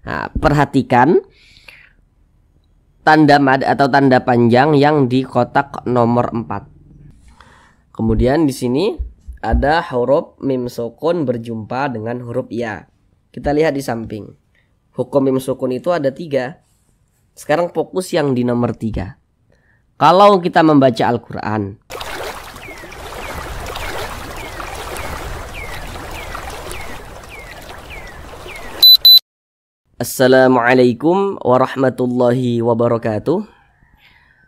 Nah, perhatikan tanda mad atau tanda panjang yang di kotak nomor 4. Kemudian di sini ada huruf mim sukun berjumpa dengan huruf ya. Kita lihat di samping. Hukum mim sukun itu ada 3. Sekarang fokus yang di nomor 3. Kalau kita membaca Al-Quran, Assalamualaikum warahmatullahi wabarakatuh.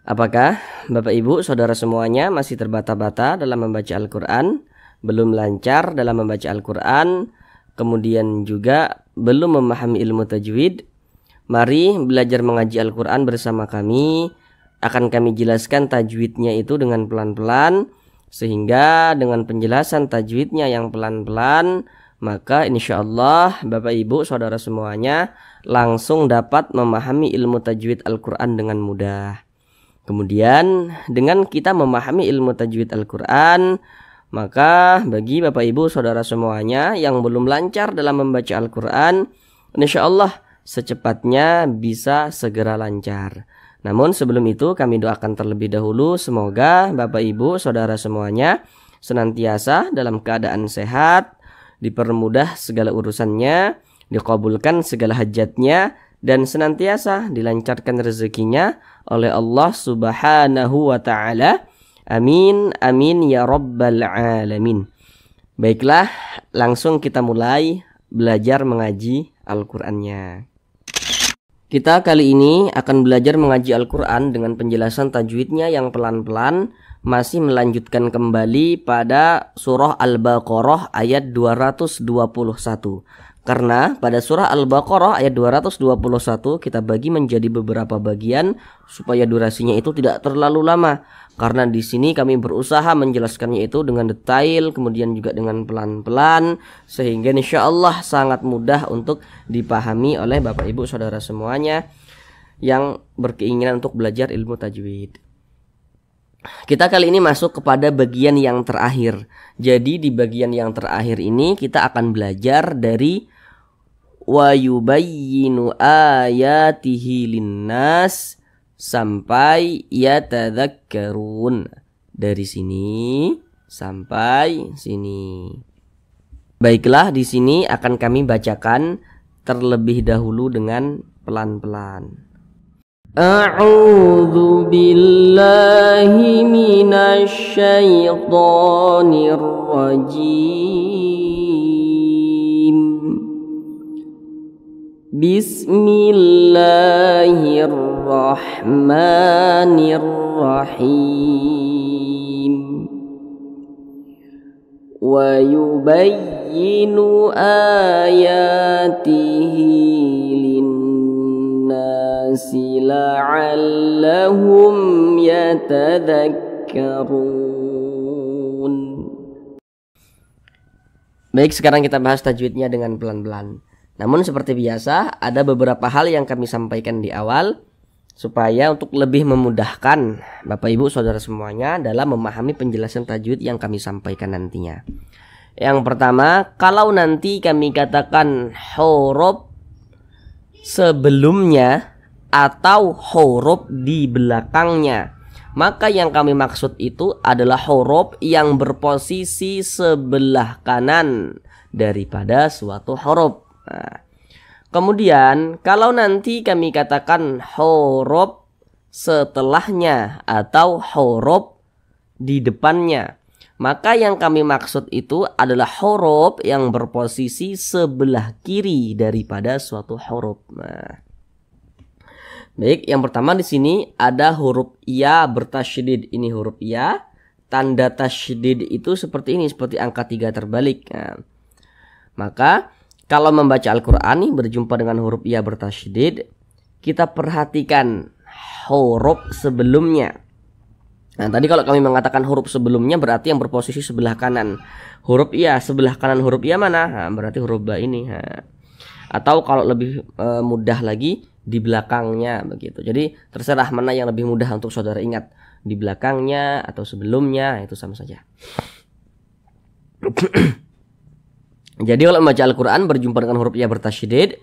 Apakah Bapak Ibu saudara semuanya masih terbata-bata dalam membaca Al-Quran, belum lancar dalam membaca Al-Quran, kemudian juga belum memahami ilmu tajwid? Mari belajar mengaji Al-Quran bersama kami. Akan kami jelaskan tajwidnya itu dengan pelan-pelan, sehingga dengan penjelasan tajwidnya yang pelan-pelan, maka insya Allah Bapak Ibu saudara semuanya langsung dapat memahami ilmu tajwid Al-Quran dengan mudah. Kemudian dengan kita memahami ilmu tajwid Al-Quran, maka bagi Bapak Ibu saudara semuanya yang belum lancar dalam membaca Al-Quran, insya Allah secepatnya bisa segera lancar. Namun sebelum itu kami doakan terlebih dahulu semoga Bapak Ibu saudara semuanya senantiasa dalam keadaan sehat, dipermudah segala urusannya, dikabulkan segala hajatnya, dan senantiasa dilancarkan rezekinya oleh Allah Subhanahu wa ta'ala. Amin, amin ya rabbal alamin. Baiklah, langsung kita mulai belajar mengaji Al-Qur'annya. Kita kali ini akan belajar mengaji Al-Quran dengan penjelasan tajwidnya yang pelan-pelan, masih melanjutkan kembali pada surah Al-Baqarah ayat 221. Karena pada surah Al-Baqarah ayat 221 kita bagi menjadi beberapa bagian supaya durasinya itu tidak terlalu lama. Karena di sini kami berusaha menjelaskannya itu dengan detail, kemudian juga dengan pelan-pelan, sehingga insya Allah sangat mudah untuk dipahami oleh Bapak Ibu saudara semuanya yang berkeinginan untuk belajar ilmu tajwid. Kita kali ini masuk kepada bagian yang terakhir. Jadi di bagian yang terakhir ini kita akan belajar dari wa yubayyinu ayatihi linnas sampai yatadzakkarun. Dari sini sampai sini. Baiklah, di sini akan kami bacakan terlebih dahulu dengan pelan-pelan. A'udzu billahi minasy syaithanir rajim. Bismillahirrahmanirrahim. Wa yubayyinu ayatihi linnasi la'allahum yatadzakkarun. Baik, sekarang kita bahas tajwidnya dengan pelan-pelan. Namun seperti biasa ada beberapa hal yang kami sampaikan di awal supaya untuk lebih memudahkan Bapak Ibu saudara semuanya dalam memahami penjelasan tajwid yang kami sampaikan nantinya. Yang pertama, kalau nanti kami katakan huruf sebelumnya atau huruf di belakangnya, maka yang kami maksud itu adalah huruf yang berposisi sebelah kanan daripada suatu huruf. Nah, kemudian kalau nanti kami katakan huruf setelahnya atau huruf di depannya, maka yang kami maksud itu adalah huruf yang berposisi sebelah kiri daripada suatu huruf. Nah, baik, yang pertama di sini ada huruf ya bertasydid. Ini huruf ya. Tanda tasydid itu seperti ini, seperti angka 3 terbalik. Nah, maka kalau membaca Al-Quran nih berjumpa dengan huruf ya bertasydid, kita perhatikan huruf sebelumnya. Nah, tadi kalau kami mengatakan huruf sebelumnya berarti yang berposisi sebelah kanan. Huruf ya sebelah kanan huruf ya mana? Nah, berarti huruf ba ini. Nah, atau kalau lebih mudah lagi di belakangnya begitu. Jadi terserah mana yang lebih mudah untuk saudara ingat, di belakangnya atau sebelumnya, itu sama saja. Jadi kalau membaca Al-Quran berjumpa dengan huruf ya bertasydid,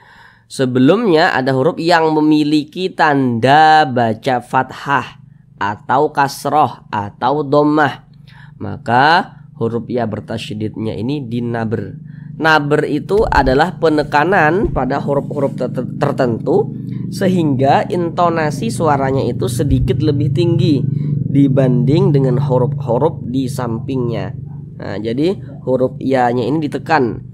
sebelumnya ada huruf yang memiliki tanda baca fathah atau kasroh atau dhammah, maka huruf ya bertasydidnya ini dinaber. Naber itu adalah penekanan pada huruf-huruf tertentu sehingga intonasi suaranya itu sedikit lebih tinggi dibanding dengan huruf-huruf di sampingnya. Nah, jadi huruf ya-nya ini ditekan.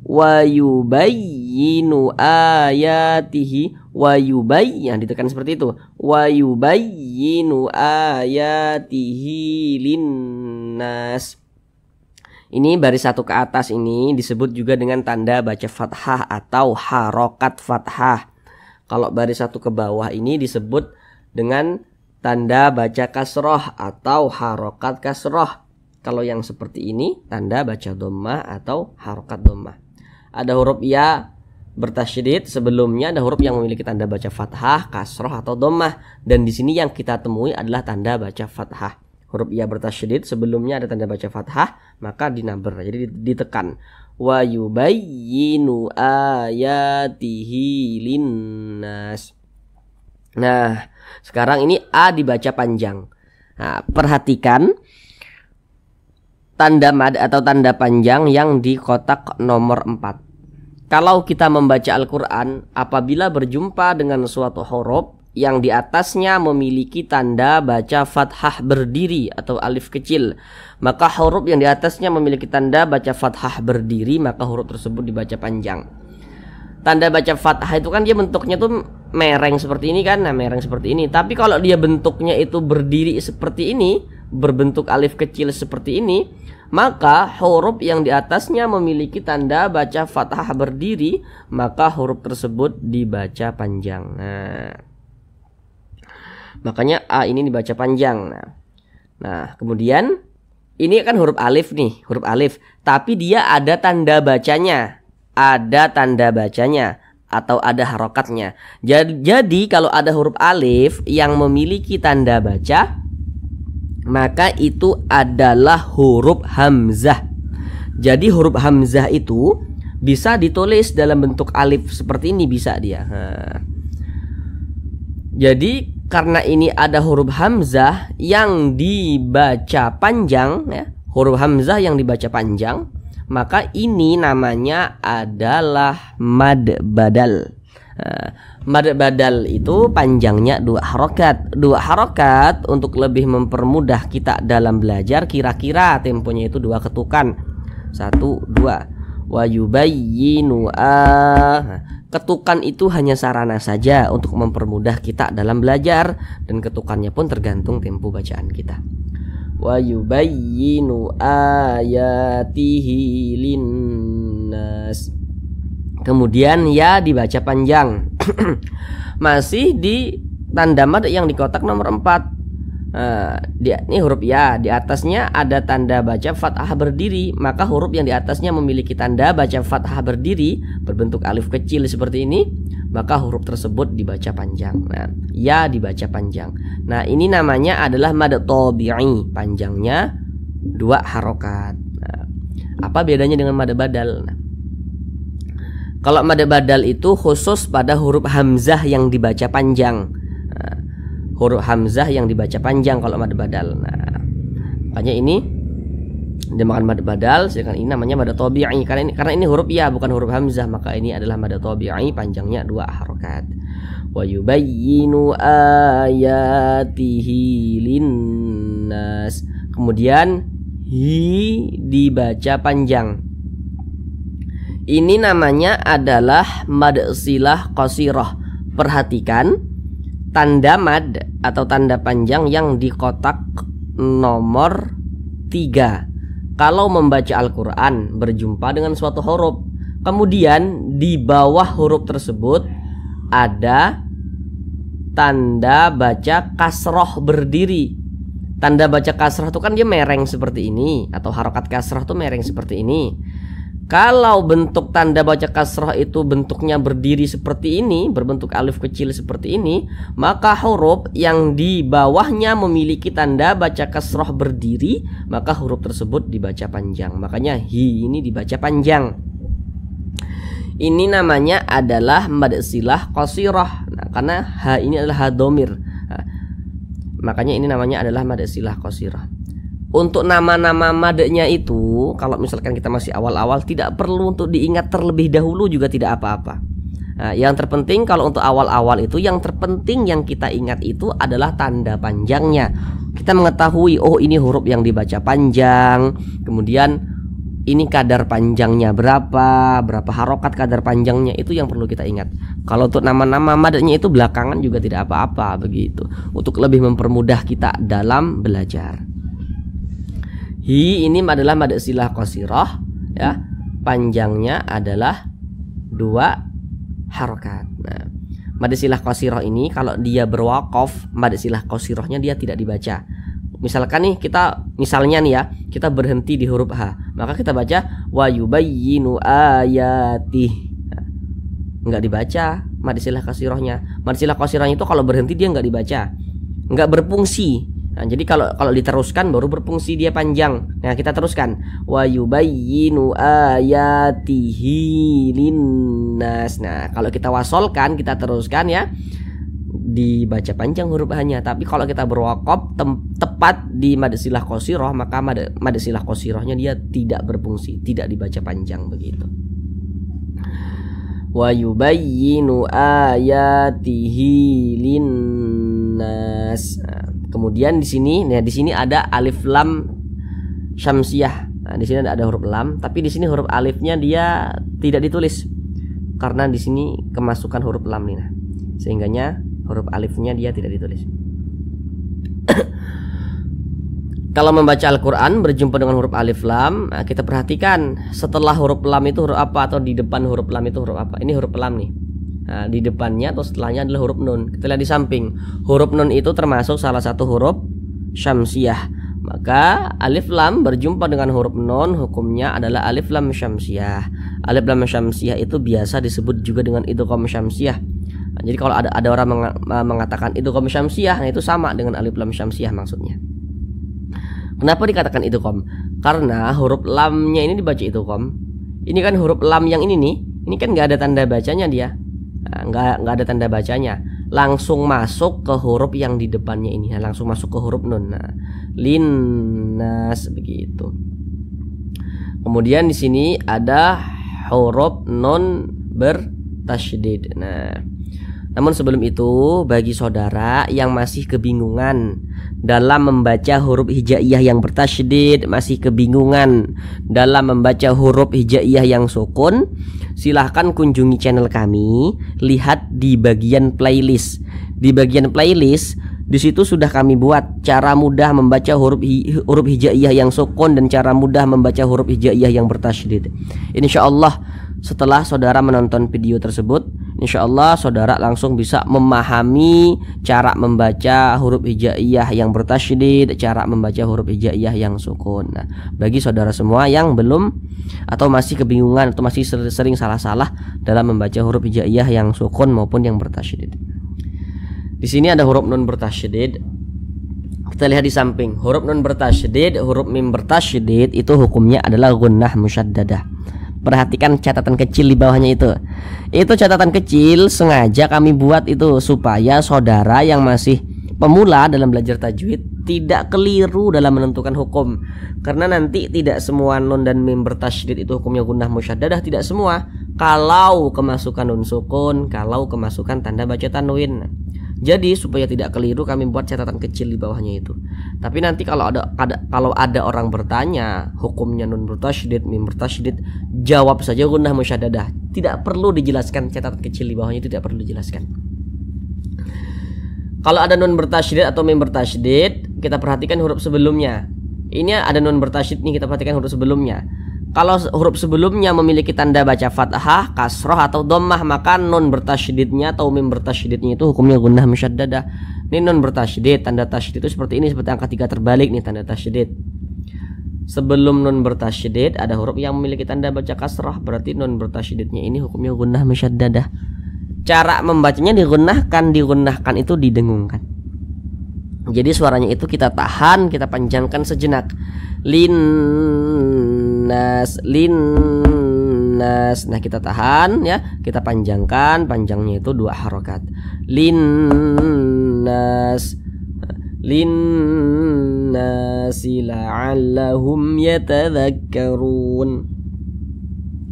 Wa yubayyinu ayatihi, wa yang ditekan seperti itu. Wa yubayyinu ayatihi linnas. Ini baris satu ke atas ini disebut juga dengan tanda baca fathah atau harokat fathah. Kalau baris satu ke bawah ini disebut dengan tanda baca kasroh atau harokat kasroh. Kalau yang seperti ini tanda baca dhammah atau harokat dhammah. Ada huruf ya bertasydid, sebelumnya ada huruf yang memiliki tanda baca fathah, kasroh atau dhammah, dan di sini yang kita temui adalah tanda baca fathah. Huruf ya bertasydid, sebelumnya ada tanda baca fathah, maka dinaber, jadi ditekan. Wa yubayyinu ayatihi linnas. Nah, sekarang ini a dibaca panjang. Nah, perhatikan tanda mad atau tanda panjang yang di kotak nomor 4. Kalau kita membaca Al-Quran, apabila berjumpa dengan suatu huruf yang di atasnya memiliki tanda baca fathah berdiri atau alif kecil, maka huruf yang di atasnya memiliki tanda baca fathah berdiri, maka huruf tersebut dibaca panjang. Tanda baca fathah itu kan dia bentuknya tuh mereng seperti ini kan, nah mereng seperti ini. Tapi kalau dia bentuknya itu berdiri seperti ini, berbentuk alif kecil seperti ini, maka huruf yang di atasnya memiliki tanda baca fathah berdiri, maka huruf tersebut dibaca panjang. Nah, makanya a ini dibaca panjang. Nah, kemudian ini kan huruf alif nih, huruf alif, tapi dia ada tanda bacanya, atau ada harokatnya. Jadi kalau ada huruf alif yang memiliki tanda baca, maka itu adalah huruf hamzah. Jadi huruf hamzah itu bisa ditulis dalam bentuk alif seperti ini, bisa dia. Jadi karena ini ada huruf hamzah yang dibaca panjang, ya, huruf hamzah yang dibaca panjang, maka ini namanya adalah mad badal. Mad badal itu panjangnya 2 harokat. 2 harokat untuk lebih mempermudah kita dalam belajar, kira-kira temponya itu 2 ketukan. 1, 2. Wa yubayyinu ketukan itu hanya sarana saja untuk mempermudah kita dalam belajar, dan ketukannya pun tergantung tempo bacaan kita. Wa yubayyinu ayatihi linnas. Kemudian ya dibaca panjang. Masih di tanda mad yang di kotak nomor 4. Ini huruf ya, di atasnya ada tanda baca fathah berdiri, maka huruf yang di atasnya memiliki tanda baca fathah berdiri berbentuk alif kecil seperti ini, maka huruf tersebut dibaca panjang. Nah, ya dibaca panjang. Nah, ini namanya adalah mad tabi'i, panjangnya 2 harokat. Nah, apa bedanya dengan mad badal? Nah, kalau mad badal itu khusus pada huruf hamzah yang dibaca panjang. Huruf hamzah yang dibaca panjang kalau mad badal. Nah, makanya ini dinamakan mad badal, sedangkan ini namanya mad tabi'i karena ini huruf ya bukan huruf hamzah, maka ini adalah mad tabi'i, panjangnya 2 harokat. Wa yubayyinu ayatihi linnas. Kemudian hi dibaca panjang. Ini namanya adalah mad silah qasirah. Perhatikan tanda mad atau tanda panjang yang di kotak nomor 3. Kalau membaca Al-Quran berjumpa dengan suatu huruf, kemudian di bawah huruf tersebut ada tanda baca kasroh berdiri. Tanda baca kasroh itu kan dia mereng seperti ini, atau harokat kasroh itu mereng seperti ini. Kalau bentuk tanda baca kasroh itu bentuknya berdiri seperti ini, berbentuk alif kecil seperti ini, maka huruf yang di bawahnya memiliki tanda baca kasroh berdiri, maka huruf tersebut dibaca panjang. Makanya hi ini dibaca panjang. Ini namanya adalah mad silah qasirah. Nah, karena ha ini adalah ha dhamir. Nah, makanya ini namanya adalah mad silah qasirah. Untuk nama-nama madnya itu, kalau misalkan kita masih awal-awal, tidak perlu untuk diingat terlebih dahulu juga tidak apa-apa. Nah, yang terpenting kalau untuk awal-awal itu, yang terpenting yang kita ingat itu adalah tanda panjangnya. Kita mengetahui, oh ini huruf yang dibaca panjang, kemudian ini kadar panjangnya berapa harokat kadar panjangnya, itu yang perlu kita ingat. Kalau untuk nama-nama madnya itu belakangan juga tidak apa-apa begitu, untuk lebih mempermudah kita dalam belajar. Hi ini adalah mad silah qasirah ya, panjangnya adalah 2 harokat. Nah, mad silah qasirah ini kalau dia berwaqaf, mad silah qasirahnya dia tidak dibaca. Misalkan nih misalnya nih ya, kita berhenti di huruf H, maka kita baca wa yubayyinu ayatih. Nah, nggak dibaca mad silah qasirahnya. Mad silah qasirahnya itu kalau berhenti dia nggak dibaca, nggak berfungsi. Nah, jadi kalau diteruskan baru berfungsi, dia panjang. Nah, kita teruskan wa yubayyinu ayatihi linnas. Nah, kalau kita wasolkan, kita teruskan ya, dibaca panjang huruf H-nya. Tapi kalau kita berwaqaf tepat di mad silah qasirah, maka mad silah qasirahnya dia tidak berfungsi, tidak dibaca panjang begitu. Wa yubayyinu ayatihi linnas. Nah, kemudian di sini ada alif lam syamsiyah. Nah, di sini ada huruf lam, tapi di sini huruf alifnya dia tidak ditulis karena di sini kemasukan huruf lam nih. Nah, sehingganya huruf alifnya dia tidak ditulis. Kalau membaca Al-Quran berjumpa dengan huruf alif lam, nah kita perhatikan setelah huruf lam itu huruf apa, atau di depan huruf lam itu huruf apa. Ini huruf lam nih. Nah, di depannya atau setelahnya adalah huruf nun. Kita lihat di samping, huruf nun itu termasuk salah satu huruf syamsiyah. Maka alif lam berjumpa dengan huruf nun, hukumnya adalah alif lam syamsiyah. Alif lam syamsiyah itu biasa disebut juga dengan idgham syamsiyah. Nah, jadi kalau ada orang mengatakan idgham syamsiyah, nah itu sama dengan alif lam syamsiyah maksudnya. Kenapa dikatakan idgham? Karena huruf lamnya ini dibaca idgham. Ini kan huruf lam yang ini nih, ini kan nggak ada tanda bacanya dia. Nah, nggak ada tanda bacanya, langsung masuk ke huruf yang di depannya ini, langsung masuk ke huruf nun. Nah, linnas begitu. Kemudian di sini ada huruf nun bertasydid. Nah, namun sebelum itu, bagi saudara yang masih kebingungan dalam membaca huruf hijaiyah yang bertasydid, masih kebingungan dalam membaca huruf hijaiyah yang sukun, silahkan kunjungi channel kami, lihat di bagian playlist. Di bagian playlist, di situ sudah kami buat cara mudah membaca huruf hijaiyah yang sukun dan cara mudah membaca huruf hijaiyah yang bertasydid. Insyaallah setelah saudara menonton video tersebut, insya Allah saudara langsung bisa memahami cara membaca huruf hijaiyah yang bertasydid, cara membaca huruf hijaiyah yang sukun. Nah, bagi saudara semua yang belum atau masih kebingungan atau masih sering salah-salah dalam membaca huruf hijaiyah yang sukun maupun yang bertasydid, di sini ada huruf nun bertasydid. Kita lihat di samping, huruf nun bertasydid, huruf mim bertasydid itu hukumnya adalah gunnah musyaddadah. Perhatikan catatan kecil di bawahnya itu. Itu catatan kecil sengaja kami buat itu supaya saudara yang masih pemula dalam belajar tajwid tidak keliru dalam menentukan hukum. Karena nanti tidak semua nun dan mim bertasydid itu hukumnya gunnah musyaddadah, tidak semua. Kalau kemasukan nun sukun, kalau kemasukan tanda baca tanwin. Jadi supaya tidak keliru kami buat catatan kecil di bawahnya itu. Tapi nanti kalau ada orang bertanya hukumnya nun bertasydid, mim bertasydid, jawab saja gunnah musyaddadah. Tidak perlu dijelaskan, catatan kecil di bawahnya itu tidak perlu dijelaskan. Kalau ada nun bertasydid atau mim bertasydid, kita perhatikan huruf sebelumnya. Ini ada nun bertasydid nih, kita perhatikan huruf sebelumnya. Kalau huruf sebelumnya memiliki tanda baca fathah, kasroh atau dhammah, maka nun bertasydidnya atau mim bertasydidnya itu hukumnya gunnah musyaddadah. Ini nun bertasydid, tanda tasydid itu seperti ini, seperti angka 3 terbalik nih tanda tasydid. Sebelum nun bertasydid ada huruf yang memiliki tanda baca kasroh, berarti nun bertasydidnya ini hukumnya gunnah musyaddadah. Cara membacanya digunnahkan itu didengungkan. Jadi suaranya itu kita tahan, kita panjangkan sejenak. Linnas, linnas. Nah, kita tahan ya, kita panjangkan, panjangnya itu 2 harokat. Linnas, linnasi la'allahum yatadzakkarun.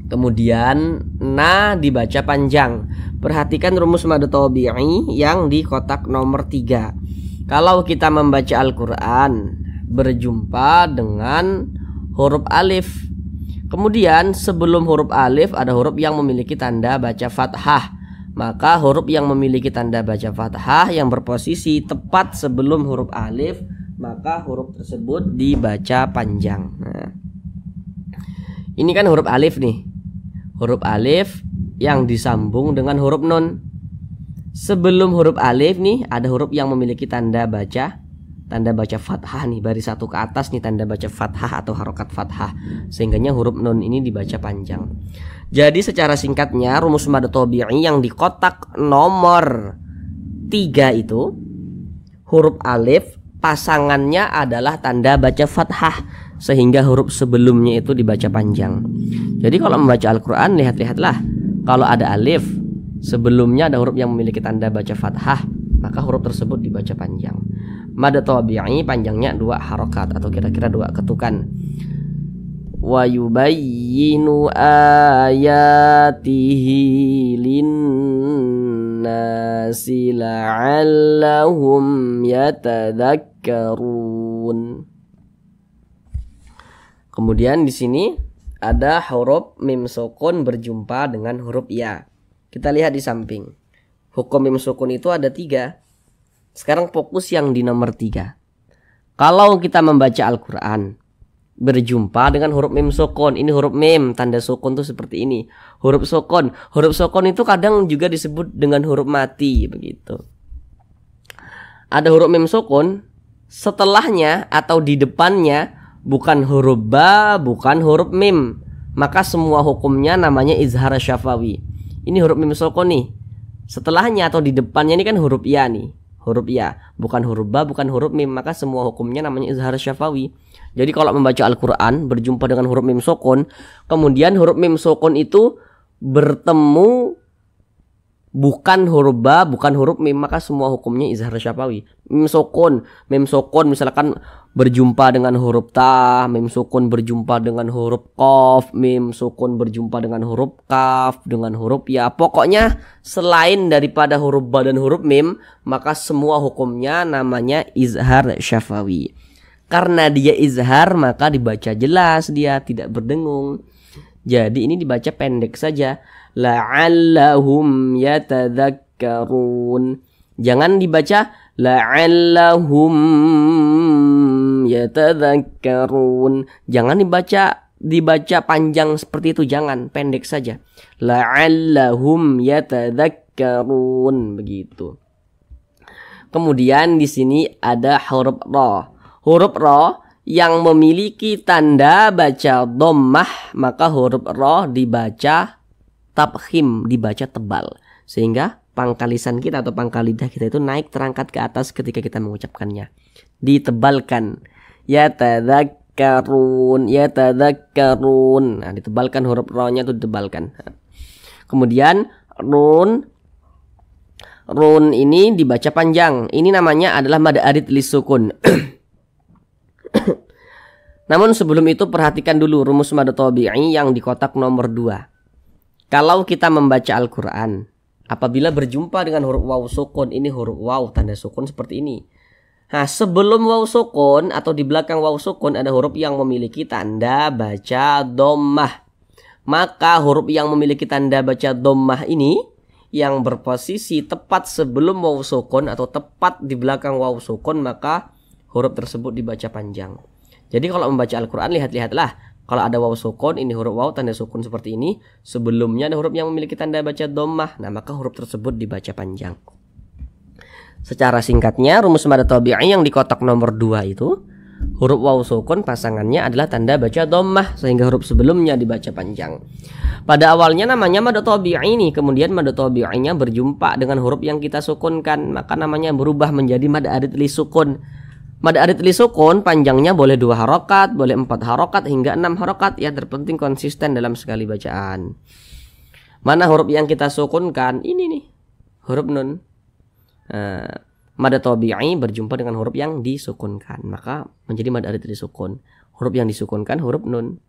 Kemudian na dibaca panjang. Perhatikan rumus mad tabi'i yang di kotak nomor 3. Kalau kita membaca Al-Qur'an berjumpa dengan huruf alif, kemudian sebelum huruf alif ada huruf yang memiliki tanda baca fathah, maka huruf yang memiliki tanda baca fathah yang berposisi tepat sebelum huruf alif, maka huruf tersebut dibaca panjang. Nah, ini kan huruf alif nih, huruf alif yang disambung dengan huruf nun. Sebelum huruf alif nih ada huruf yang memiliki tanda baca fathah nih, baris 1 ke atas nih tanda baca fathah atau harokat fathah, sehingganya huruf nun ini dibaca panjang. Jadi secara singkatnya rumus mad tabi'i yang di kotak nomor 3 itu, huruf alif pasangannya adalah tanda baca fathah, sehingga huruf sebelumnya itu dibaca panjang. Jadi kalau membaca Al-Quran, lihat-lihatlah, kalau ada alif sebelumnya ada huruf yang memiliki tanda baca fathah, maka huruf tersebut dibaca panjang. Mad tabi'i panjangnya 2 harokat atau kira-kira 2 ketukan. Wa yubayyinu ayatihi linnasi la'allahum yatadzakkarun. Kemudian di sini ada huruf mim sukun berjumpa dengan huruf ya. Kita lihat di samping. Hukum mim sukun itu ada 3. Sekarang fokus yang di nomor 3. Kalau kita membaca Al-Quran berjumpa dengan huruf mim sukun, ini huruf mim, tanda sukun tuh seperti ini. Huruf sukun itu kadang juga disebut dengan huruf mati begitu. Ada huruf mim sukun, setelahnya atau di depannya bukan huruf ba, bukan huruf mim, maka semua hukumnya namanya izhar syafawi. Ini huruf mim sukun nih, setelahnya atau di depannya ini kan huruf ya nih, huruf ya, bukan huruf ba, bukan huruf mim, maka semua hukumnya namanya izhar syafawi. Jadi kalau membaca Al-Quran berjumpa dengan huruf mim sukun, kemudian huruf mim sukun itu bertemu bukan huruf ba, bukan huruf mim, maka semua hukumnya izhar syafawi. Mim sukun misalkan berjumpa dengan huruf ta, mim sukun berjumpa dengan huruf qaf, mim sukun berjumpa dengan huruf kaf, dengan huruf ya. Pokoknya selain daripada huruf ba dan huruf mim, maka semua hukumnya namanya izhar syafawi. Karena dia izhar, maka dibaca jelas, dia tidak berdengung. Jadi ini dibaca pendek saja. La'allahum yatadzakkarun. Jangan dibaca la'allahum yatadzakkarun. Jangan dibaca panjang seperti itu, jangan, pendek saja. La'allahum yatadzakkarun, begitu. Kemudian di sini ada huruf ra. Huruf ra yang memiliki tanda baca dhammah, maka huruf ra dibaca tabkhim, dibaca tebal, sehingga pangkalisan kita atau pangkal lidah kita itu naik terangkat ke atas ketika kita mengucapkannya, ditebalkan. Yatadzakkarun. Nah, ditebalkan, huruf ra-nya itu ditebalkan. Kemudian run ini dibaca panjang. Ini namanya adalah mad arid lisukun. Namun sebelum itu perhatikan dulu rumus mad tabi'i yang di kotak nomor 2. Kalau kita membaca Al-Quran, apabila berjumpa dengan huruf waw sukun, ini huruf waw tanda sukun seperti ini. Nah, sebelum waw sukun atau di belakang waw sukun ada huruf yang memiliki tanda baca dhammah. Maka huruf yang memiliki tanda baca dhammah ini yang berposisi tepat sebelum waw sukun atau tepat di belakang waw sukun, maka huruf tersebut dibaca panjang. Jadi kalau membaca Al-Quran, lihatlah, kalau ada waw sukun, ini huruf waw tanda sukun seperti ini, sebelumnya ada huruf yang memiliki tanda baca dhammah, nah maka huruf tersebut dibaca panjang. Secara singkatnya rumus mad tabi'i yang di kotak nomor 2 itu, huruf waw sukun pasangannya adalah tanda baca dhammah, sehingga huruf sebelumnya dibaca panjang. Pada awalnya namanya mad tabi'i ini, kemudian mad tabi'inya berjumpa dengan huruf yang kita sukunkan, maka namanya berubah menjadi mad arid li sukun. Mad arid li sukun panjangnya boleh 2 harokat, boleh 4 harokat hingga 6 harokat. Ya, terpenting konsisten dalam sekali bacaan. Mana huruf yang kita sukunkan? Ini nih, huruf nun. Mad tabi'i berjumpa dengan huruf yang disukunkan, maka menjadi mad arid li sukun. Huruf yang disukunkan huruf nun.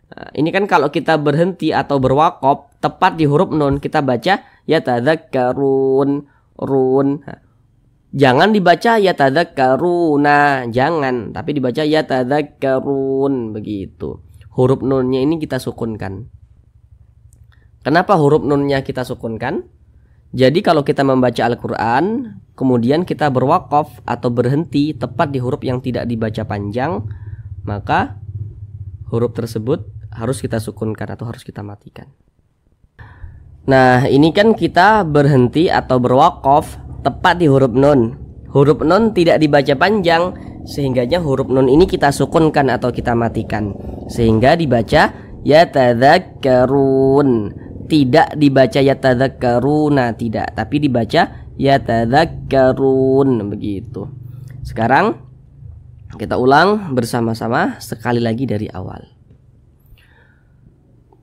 Ini kan kalau kita berhenti atau berwakaf tepat di huruf nun, kita baca yatadzakkarun, run. Jangan dibaca yatadzakkaruna, jangan, tapi dibaca yatadzakkarun, begitu. Huruf nunnya ini kita sukunkan. Kenapa huruf nunnya kita sukunkan? Jadi kalau kita membaca Al-Quran, kemudian kita berwakaf atau berhenti tepat di huruf yang tidak dibaca panjang, maka huruf tersebut harus kita sukunkan atau harus kita matikan. Nah, ini kan kita berhenti atau berwakaf tepat di huruf nun. Huruf nun tidak dibaca panjang, sehingganya huruf nun ini kita sukunkan atau kita matikan, sehingga dibaca yatadzakkarun. Tidak dibaca yatadzakkaruna, tidak, tapi dibaca yatadzakkarun, begitu. Sekarang kita ulang bersama-sama sekali lagi dari awal.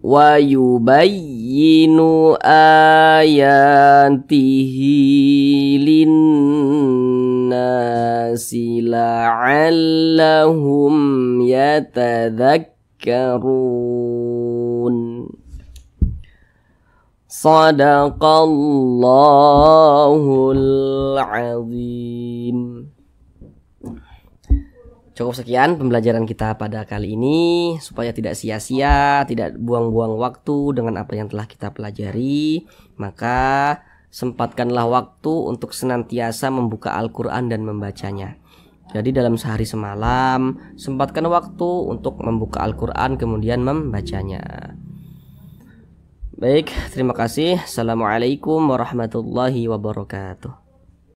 Wa yubayyinu ayatihi linnasi la'allahum yatadzakkarun. Shadaqallahul azim. Cukup sekian pembelajaran kita pada kali ini, supaya tidak sia-sia, tidak buang-buang waktu dengan apa yang telah kita pelajari. Maka sempatkanlah waktu untuk senantiasa membuka Al-Quran dan membacanya. Jadi dalam sehari semalam sempatkan waktu untuk membuka Al-Quran kemudian membacanya. Baik, terima kasih. Assalamualaikum warahmatullahi wabarakatuh.